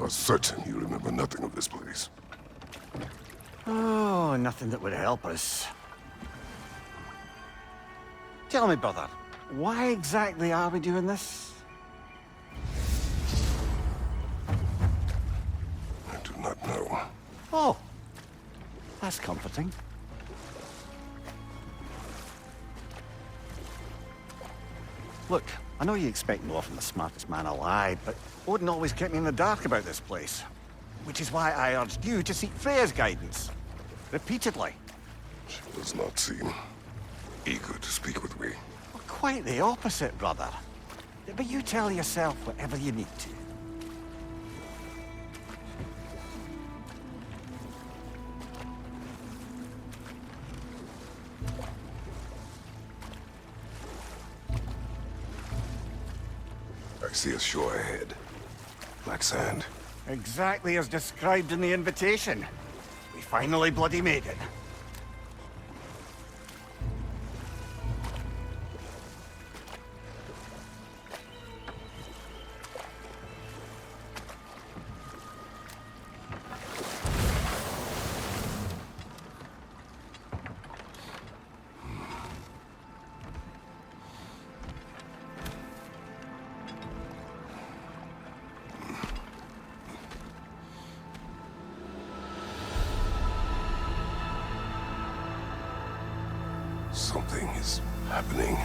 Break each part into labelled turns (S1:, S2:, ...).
S1: are certain you remember nothing of this place.
S2: Oh, nothing that would help us. Tell me, brother, why exactly are we doing this?
S1: I do not know.
S2: Oh, that's comforting. Look, I know you expect more from the smartest man alive, but Odin always kept me in the dark about this place. Which is why I urged you to seek Freya's guidance. Repeatedly.
S1: She does not seem eager to speak with me.
S2: Well, quite the opposite, brother. But you tell yourself whatever you need to.
S1: I see a shore ahead. Black sand.
S2: Exactly as described in the invitation. We finally bloody made it.
S1: Something is happening.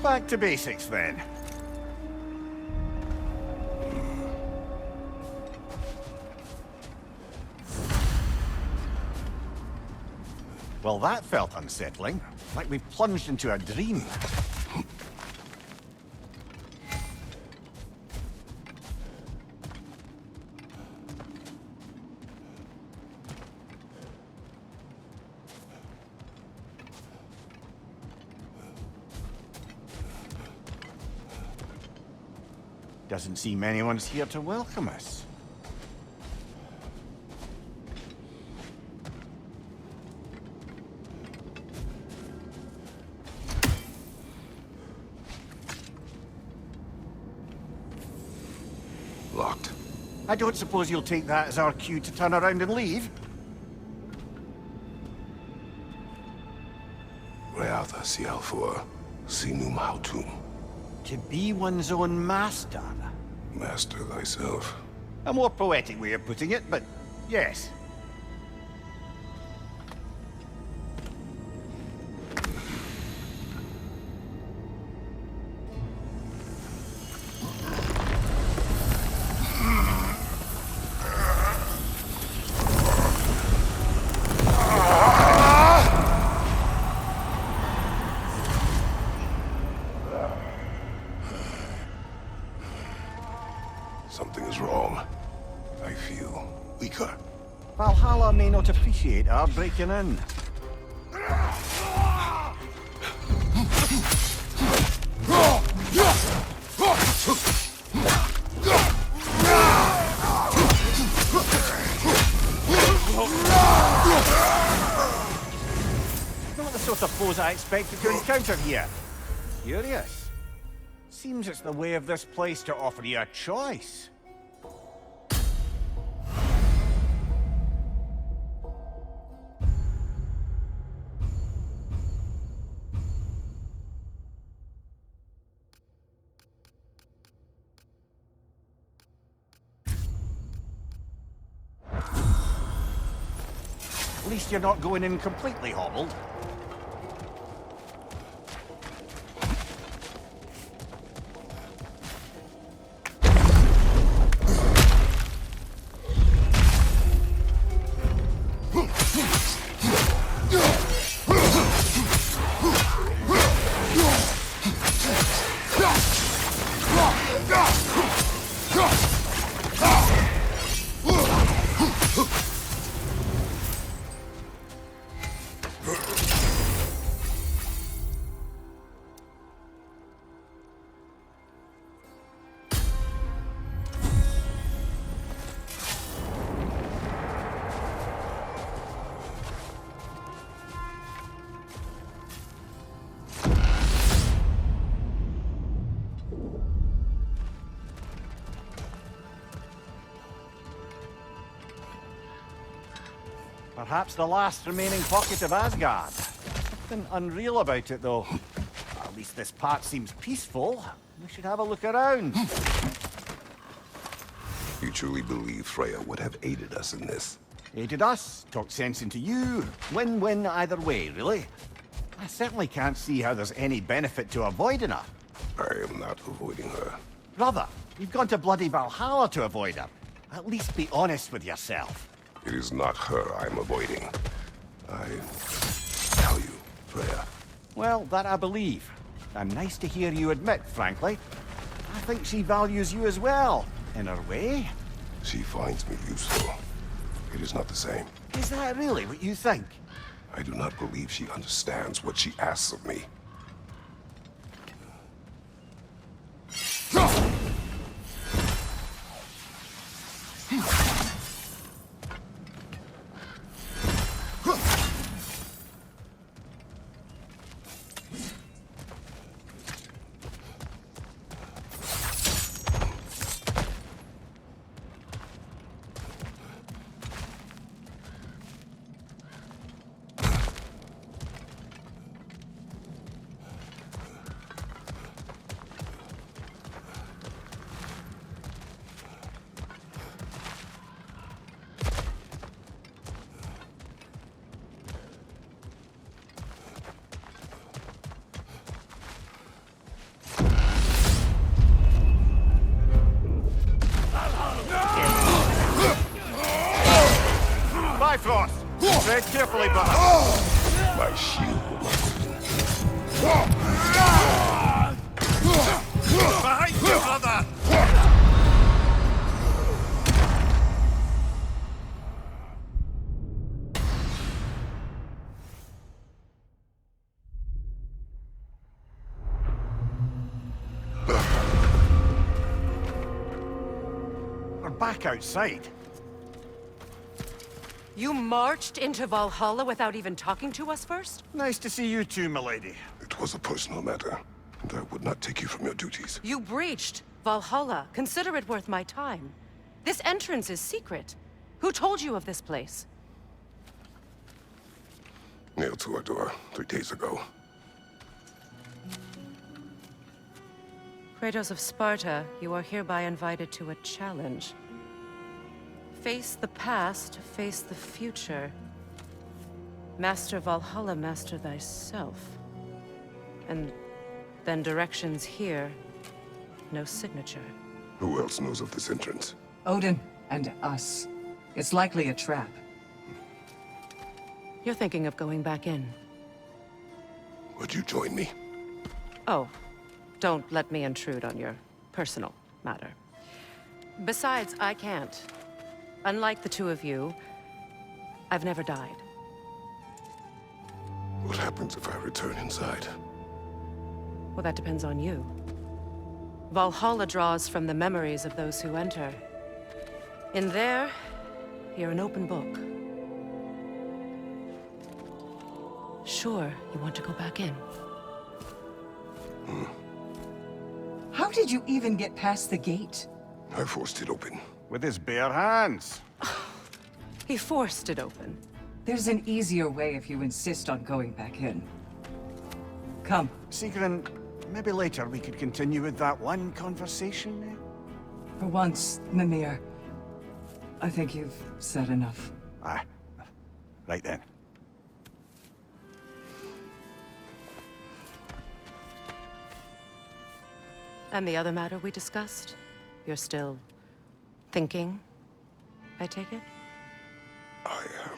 S2: Back to basics, then. Well, that felt unsettling. Like we plunged into a dream. Doesn't seem anyone's here to welcome us.
S1: Locked.
S2: I don't suppose you'll take that as our cue to turn around and leave?
S1: Reatha Sialfor, Sinum Hautum.
S2: To be one's own master.
S1: Master thyself.
S2: A more poetic way of putting it, but yes.
S1: Something is wrong. I feel weaker.
S2: Valhalla may not appreciate our breaking in. Not the sort of foes I expected to encounter here. Curious. Seems it's the way of this place to offer you a choice. At least you're not going in completely hobbled. Perhaps the last remaining pocket of Asgard. Something unreal about it, though. At least this part seems peaceful. We should have a look around.
S1: You truly believe Freya would have aided us in this?
S2: Aided us, talked sense into you. Win-win either way, really. I certainly can't see how there's any benefit to avoiding her.
S1: I am not avoiding her.
S2: Brother, you've gone to bloody Valhalla to avoid her. At least be honest with yourself.
S1: It is not her I'm avoiding. I value Freya.
S2: Well, that I believe. And nice to hear you admit, frankly. I think she values you as well, in her way.
S1: She finds me useful. It is not the same.
S2: Is that really what you think?
S1: I do not believe she understands what she asks of me.
S2: Bifrost! Tread carefully, brother.
S1: My shield will not
S2: Behind you, brother! We're back outside.
S3: You marched into Valhalla without even talking to us first?
S2: Nice to see you too, milady.
S1: It was a personal matter, and I would not take you from your duties.
S3: You breached Valhalla. Consider it worth my time. This entrance is secret. Who told you of this place?
S1: Nailed to our door 3 days ago.
S3: Kratos of Sparta, you are hereby invited to a challenge. Face the past, face the future. Master Valhalla, master thyself. And then directions here, no signature.
S1: Who else knows of this entrance?
S4: Odin and us. It's likely a trap.
S3: You're thinking of going back in.
S1: Would you join me?
S3: Oh, don't let me intrude on your personal matter. Besides, I can't. Unlike the two of you, I've never died.
S1: What happens if I return inside?
S3: Well, that depends on you. Valhalla draws from the memories of those who enter. In there, you're an open book. Sure, you want to go back in.
S4: How did you even get past the gate?
S1: I forced it open.
S2: With his bare hands.
S3: He forced it open.
S4: There's an easier way if you insist on going back in. Come.
S2: Sigrun, maybe later we could continue with that one conversation, eh?
S4: For once, Mimir. I think you've said enough.
S2: Aye. Right then.
S3: And the other matter we discussed? You're still thinking, I take it?
S1: I am.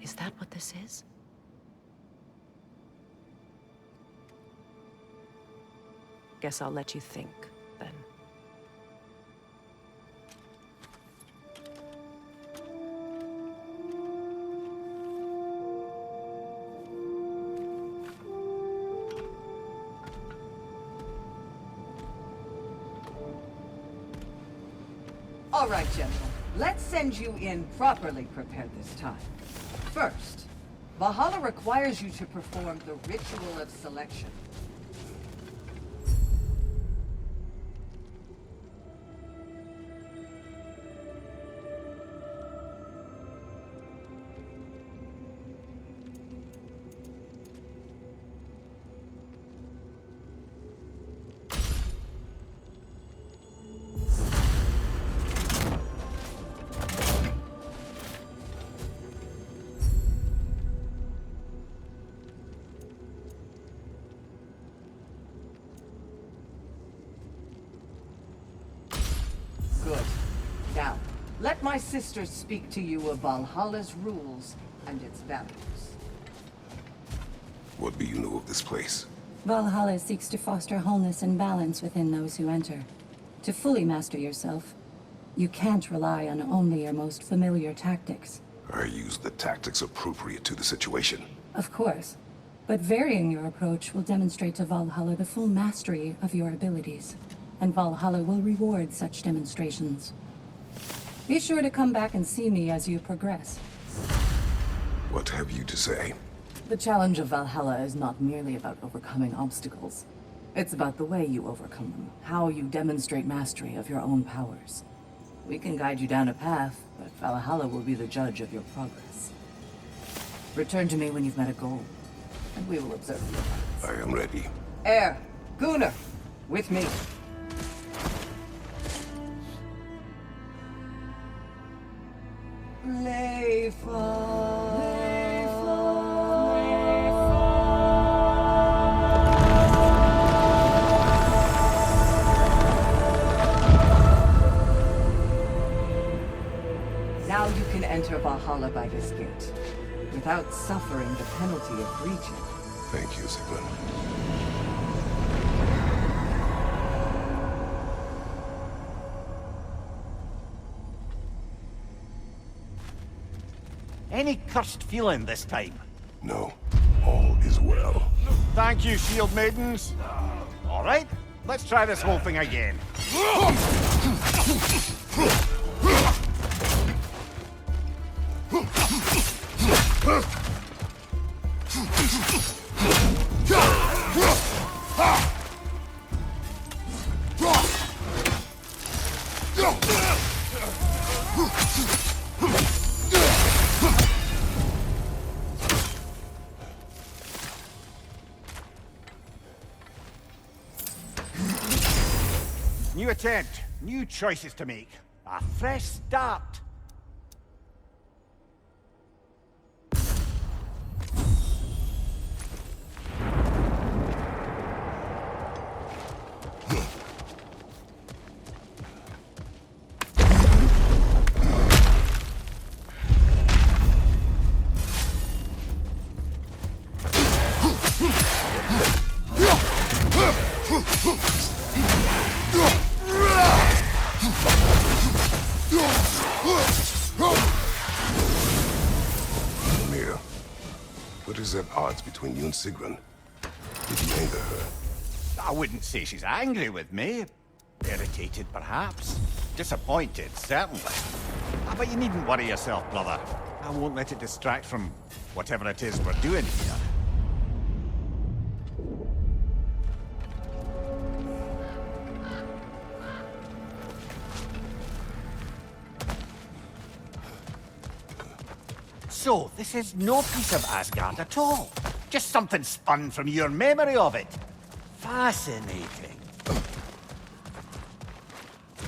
S3: Is that what this is? Guess I'll let you think, then.
S4: All right, gentlemen. Let's send you in properly prepared this time. First, Valhalla requires you to perform the ritual of selection. my sisters speak to you of Valhalla's rules and its values.
S1: What do you know of this place?
S5: Valhalla seeks to foster wholeness and balance within those who enter. To fully master yourself, you can't rely on only your most familiar tactics.
S1: I use the tactics appropriate to the situation.
S5: Of course, but varying your approach will demonstrate to Valhalla the full mastery of your abilities, and Valhalla will reward such demonstrations. Be sure to come back and see me as you progress.
S1: What have you to say?
S6: The challenge of Valhalla is not merely about overcoming obstacles. It's about the way you overcome them, how you demonstrate mastery of your own powers. We can guide you down a path, but Valhalla will be the judge of your progress. Return to me when you've met a goal, and we will observe your paths.
S1: I am ready.
S4: Air, Gunnar, with me. Now you can enter Valhalla by this gate, without suffering the penalty of breaching.
S1: Thank you, Sigmund.
S2: Any cursed feeling this time?
S1: No, all is well.
S2: Thank you, shield maidens. All right, let's try this whole thing again. New attempt, new choices to make. A fresh start.
S1: Mimir, what is at odds between you and Sigrun? Did you anger her?
S2: I wouldn't say she's angry with me. Irritated, perhaps. Disappointed, certainly. But you needn't worry yourself, brother. I won't let it distract from whatever it is we're doing here. So, this is no piece of Asgard at all. Just something spun from your memory of it. Fascinating.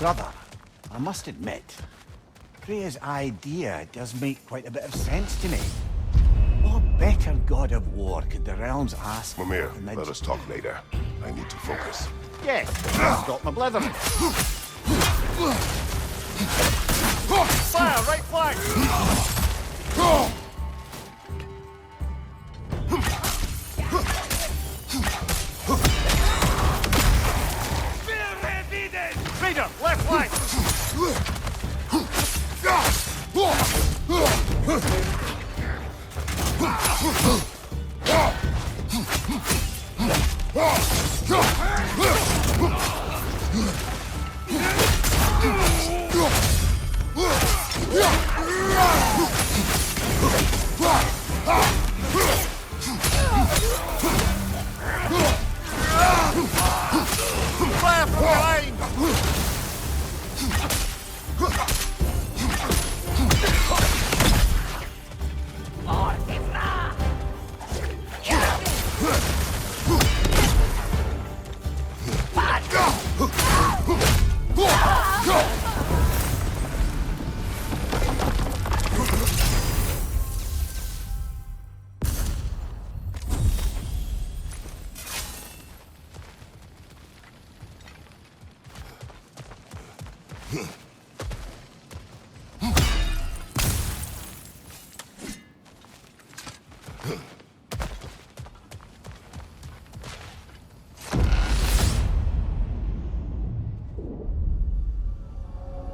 S2: Brother, I must admit, Freya's idea does make quite a bit of sense to me. What better god of war could the realms ask for
S1: Mimir,
S2: than the...
S1: let us talk later. I need to focus.
S2: Yes, stop my blithering. Fire, right flank! Raider, left flank! Fire from behind!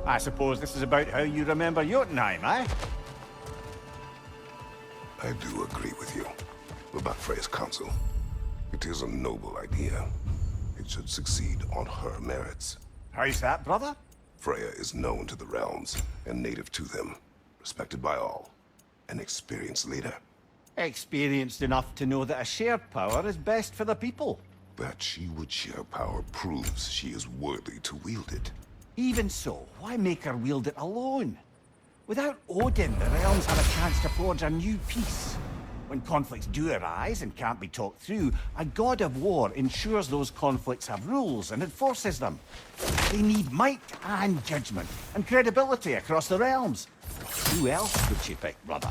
S2: I suppose this is about how you remember Jotunheim, eh?
S1: I do agree with you about Freya's council. It is a noble idea. It should succeed on her merits.
S2: How's that, brother?
S1: Freya is known to the realms and native to them, respected by all. An experienced leader.
S2: Experienced enough to know that a shared power is best for the people.
S1: That she would share power proves she is worthy to wield it.
S2: Even so, why make her wield it alone? Without Odin, the realms have a chance to forge a new peace. When conflicts do arise and can't be talked through, a god of war ensures those conflicts have rules and enforces them. They need might and judgment and credibility across the realms. Who else would she pick, brother?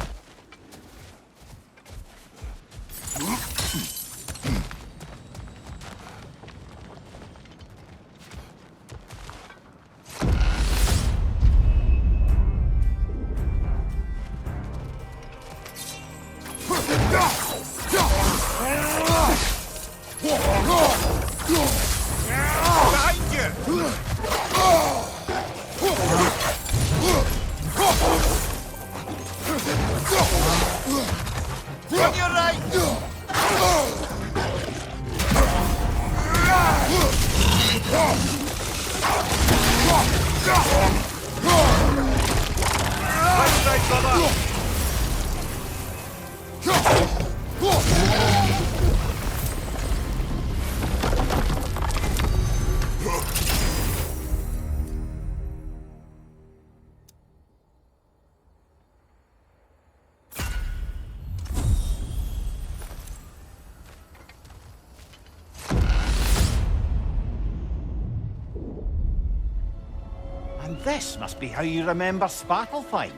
S2: This must be how you remember Svartalfheim.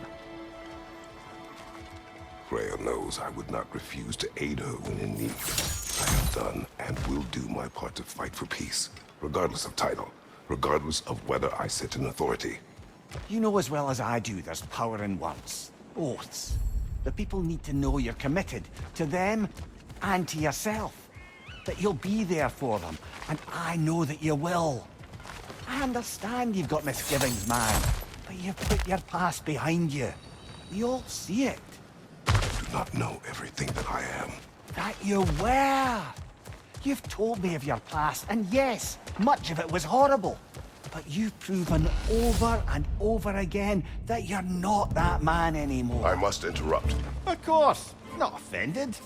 S1: Freya knows I would not refuse to aid her when in need. I have done and will do my part to fight for peace, regardless of title, regardless of whether I sit in authority.
S2: You know as well as I do there's power in words. Oaths. The people need to know you're committed, to them and to yourself. That you'll be there for them, and I know that you will. I understand you've got misgivings, man, but you've put your past behind you. We all see it.
S1: I do not know everything that I am.
S2: That you were. You've told me of your past, and yes, much of it was horrible. But you've proven over and over again that you're not that man anymore.
S1: I must interrupt.
S2: Of course. Not offended.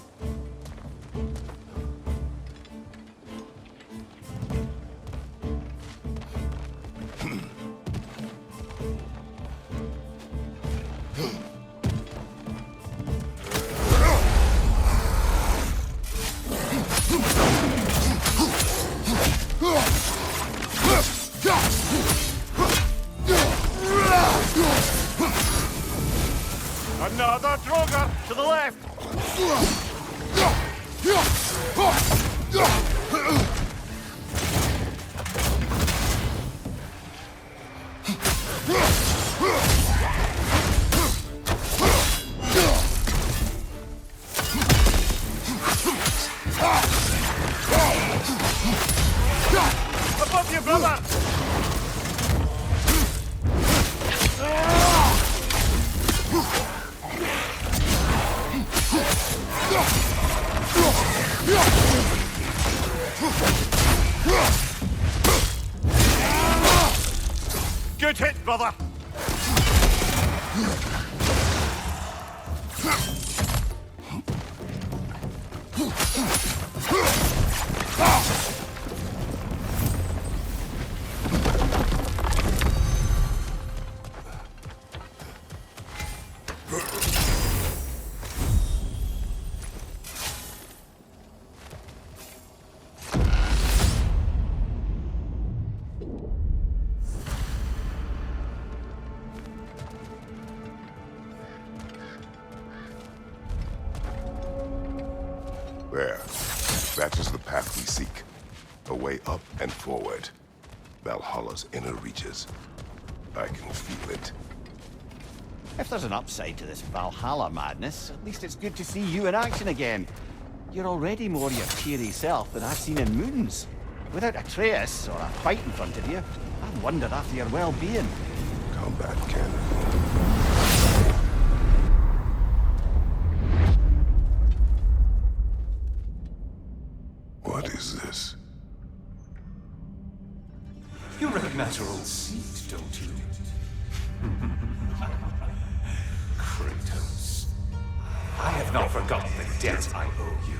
S2: Another Droger to the left. Above you, brother. Good hit, brother.
S1: There. That is the path we seek. A way up and forward. Valhalla's inner reaches. I can feel it.
S2: If there's an upside to this Valhalla madness, at least it's good to see you in action again. You're already more your cheery self than I've seen in moons. Without Atreus or a fight in front of you, I've wondered after your well-being.
S1: Combat can. What is this?
S7: You're a natural seed, don't you? Kratos. I have not forgotten the debt I owe you.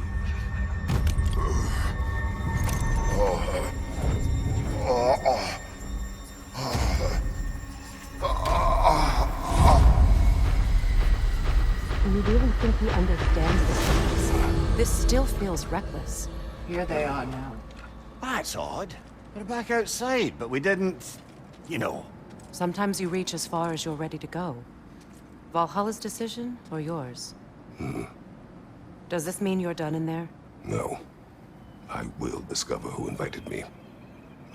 S3: You really think he understands this? This still feels reckless.
S4: Here they are now.
S2: That's odd. We're back outside, but we didn't... you know.
S3: Sometimes you reach as far as you're ready to go. Valhalla's decision, or yours? Does this mean you're done in there?
S1: No. I will discover who invited me.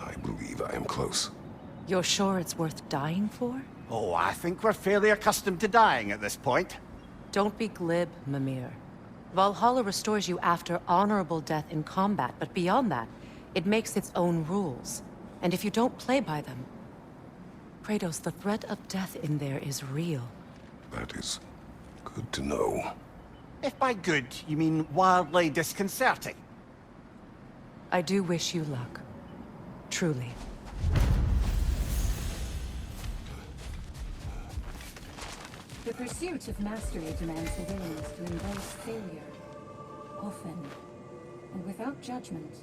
S1: I believe I am close.
S3: You're sure it's worth dying for?
S2: Oh, I think we're fairly accustomed to dying at this point.
S3: Don't be glib, Mimir. Valhalla restores you after honorable death in combat, but beyond that, it makes its own rules. And if you don't play by them... Kratos, the threat of death in there is real.
S1: That is good to know.
S2: If by good, you mean wildly disconcerting.
S3: I do wish you luck. Truly.
S5: The pursuit of mastery demands the willingness to embrace failure, often, and without judgment.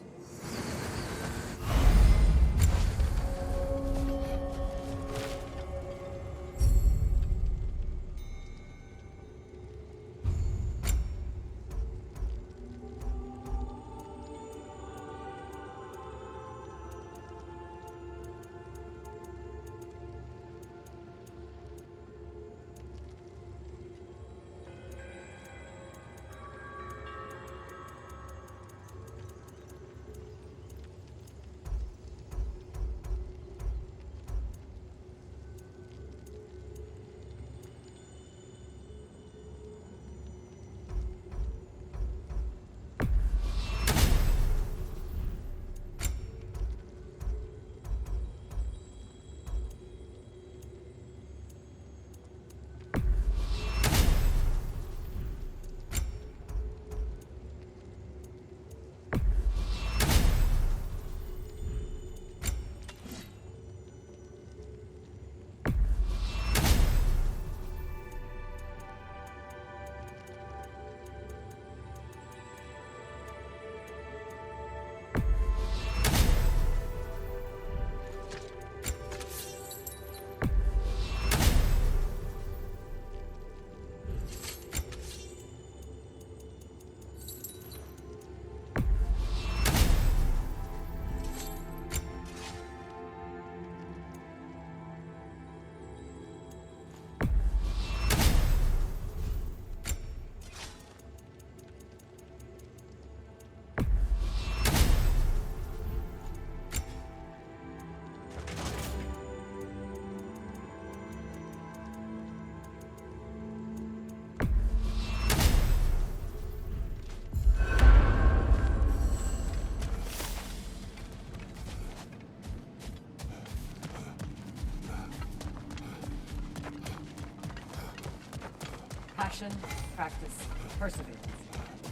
S4: Passion, practice, perseverance.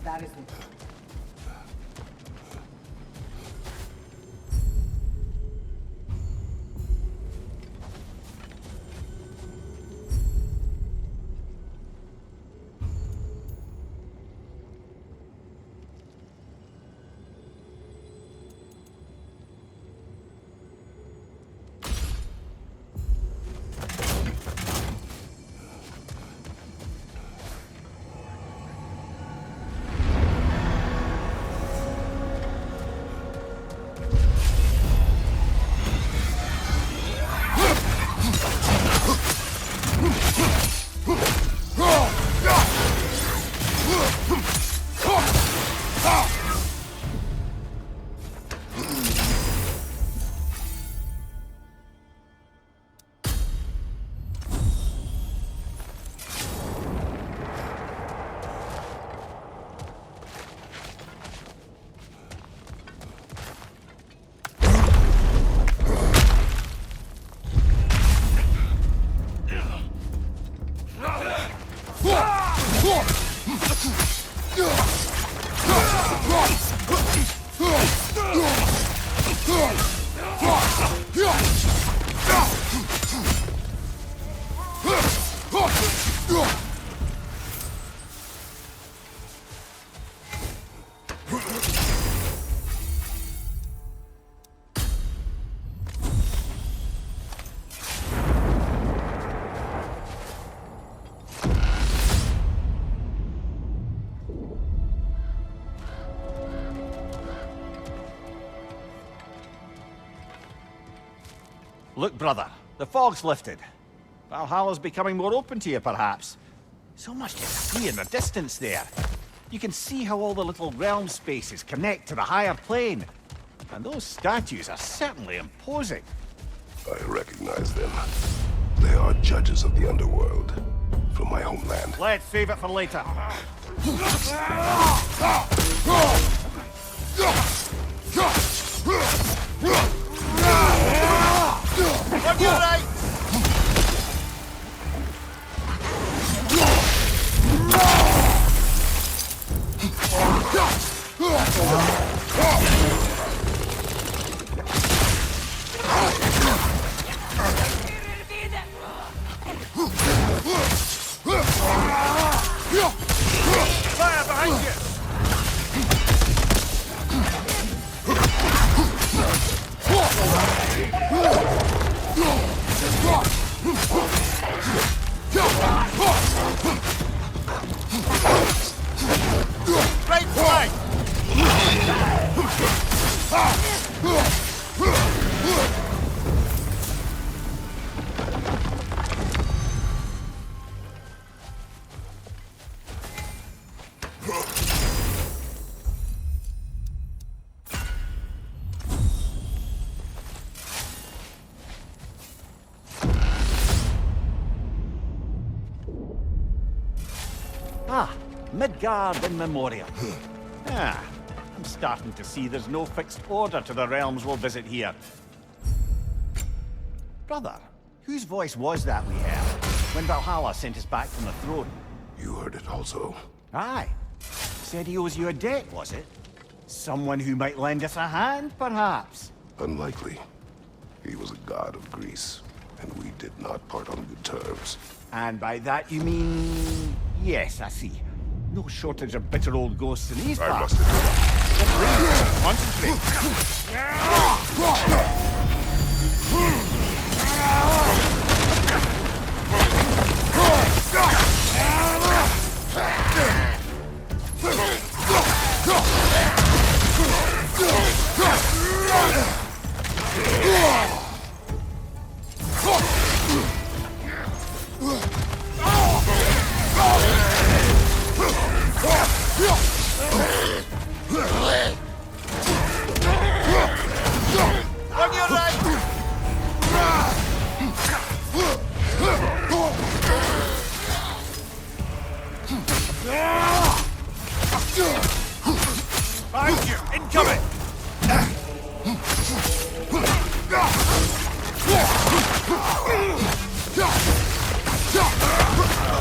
S4: That is the goal.
S2: Look, brother, the fog's lifted. Valhalla's becoming more open to you, perhaps. So much to see in the distance there. You can see how all the little realm spaces connect to the higher plane. And those statues are certainly imposing.
S1: I recognize them. They are judges of the underworld from my homeland.
S2: Let's save it for later. On your right! Fire behind you! Right flank! Ah, Midgard in memoriam. I'm starting to see there's no fixed order to the realms we'll visit here. Brother, whose voice was that we heard when Valhalla sent us back from the throne?
S1: You heard it also.
S2: Aye. Said he owes you a debt, was it? Someone who might lend us a hand, perhaps?
S1: Unlikely. He was a god of Greece, and we did not part on good terms.
S2: And by that you mean... Yes, I see. No shortage of bitter old ghosts in these
S1: I
S2: parts.
S1: must admit.
S2: Concentrate. On your right! Behind you! Incoming!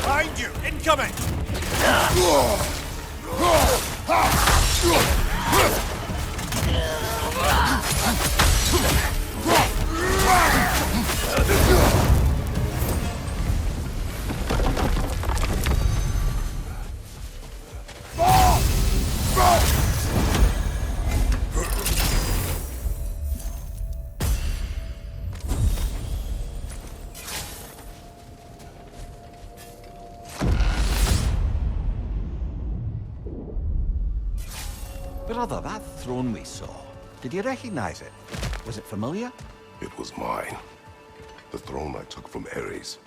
S2: Behind you! Incoming! Brother, that throne we saw, did you recognize it? Was it familiar?
S1: It was mine. The throne I took from Ares.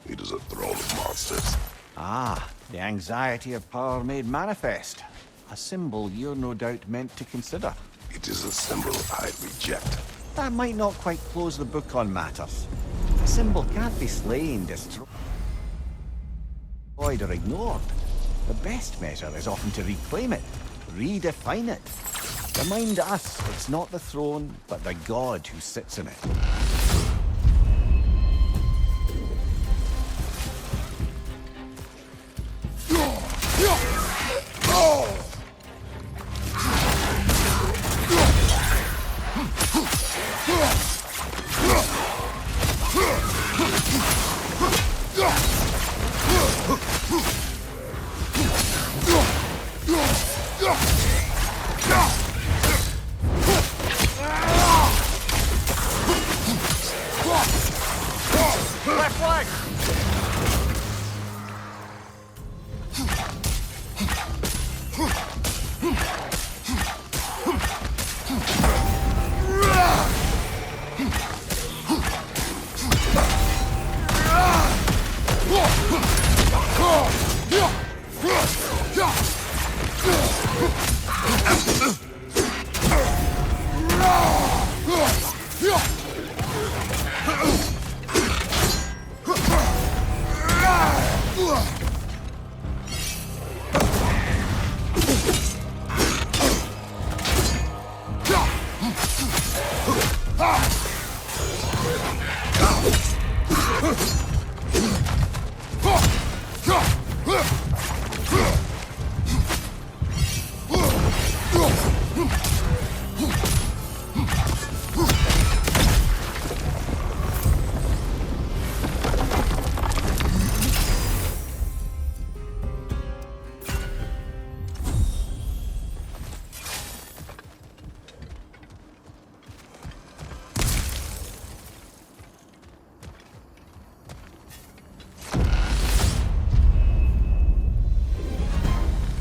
S1: It is a throne of monsters.
S2: Ah, the anxiety of power made manifest. A symbol you're no doubt meant to consider.
S1: It is a symbol I reject.
S2: That might not quite close the book on matters. A symbol can't be slain, destroyed, or ignored. The best measure is often to reclaim it, redefine it. Remind us it's not the throne, but the god who sits in it. Left flank!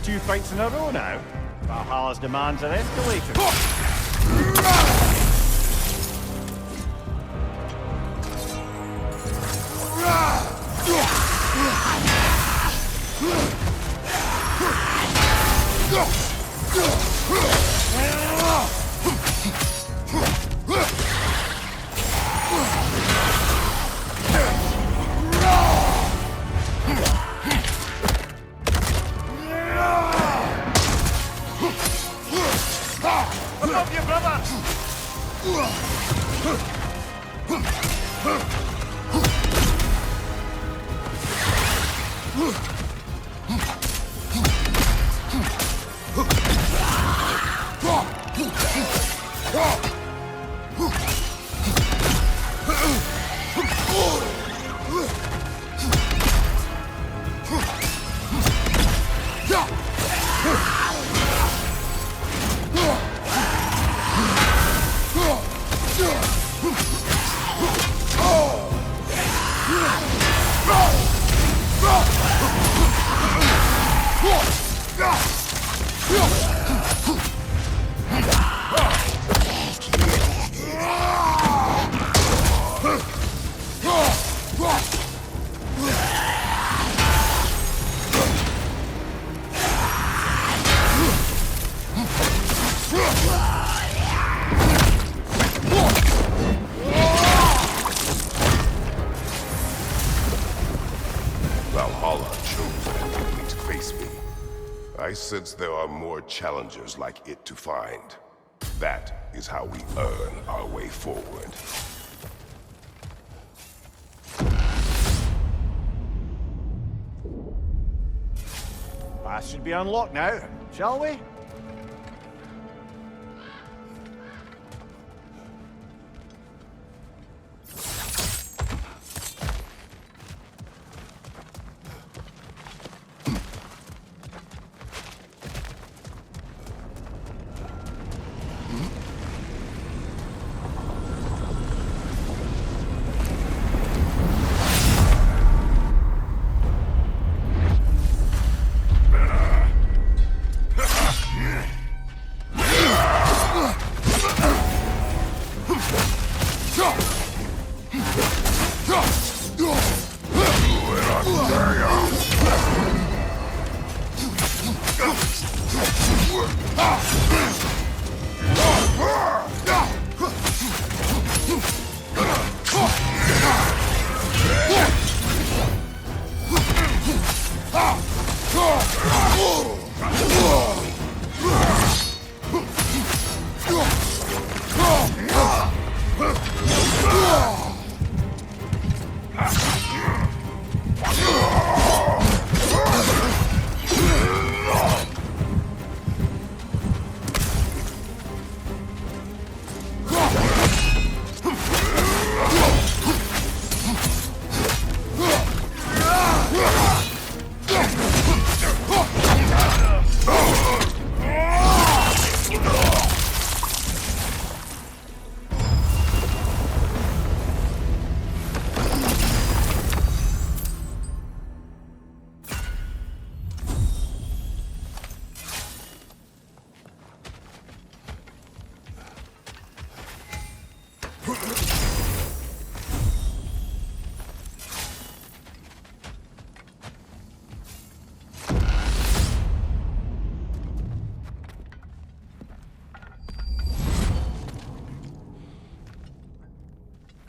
S2: Two fights in a row now. Valhalla's demands are escalating. Above you, brother!
S1: Valhalla chose randomly to face me. I sense there are more challengers like it to find. That is how we earn our way forward.
S2: Path should be unlocked now, shall we?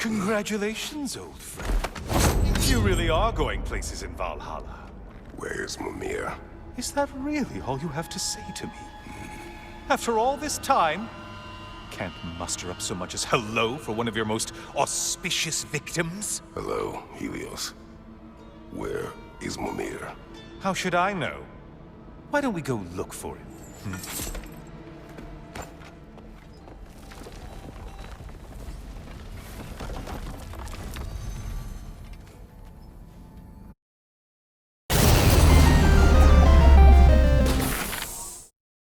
S7: Congratulations, old friend. You really are going places in Valhalla.
S1: Where's Mimir?
S7: Is that really all you have to say to me? After all this time, can't muster up so much as hello for one of your most auspicious victims?
S1: Hello, Helios. Where is Mimir?
S7: How should I know? Why don't we go look for him?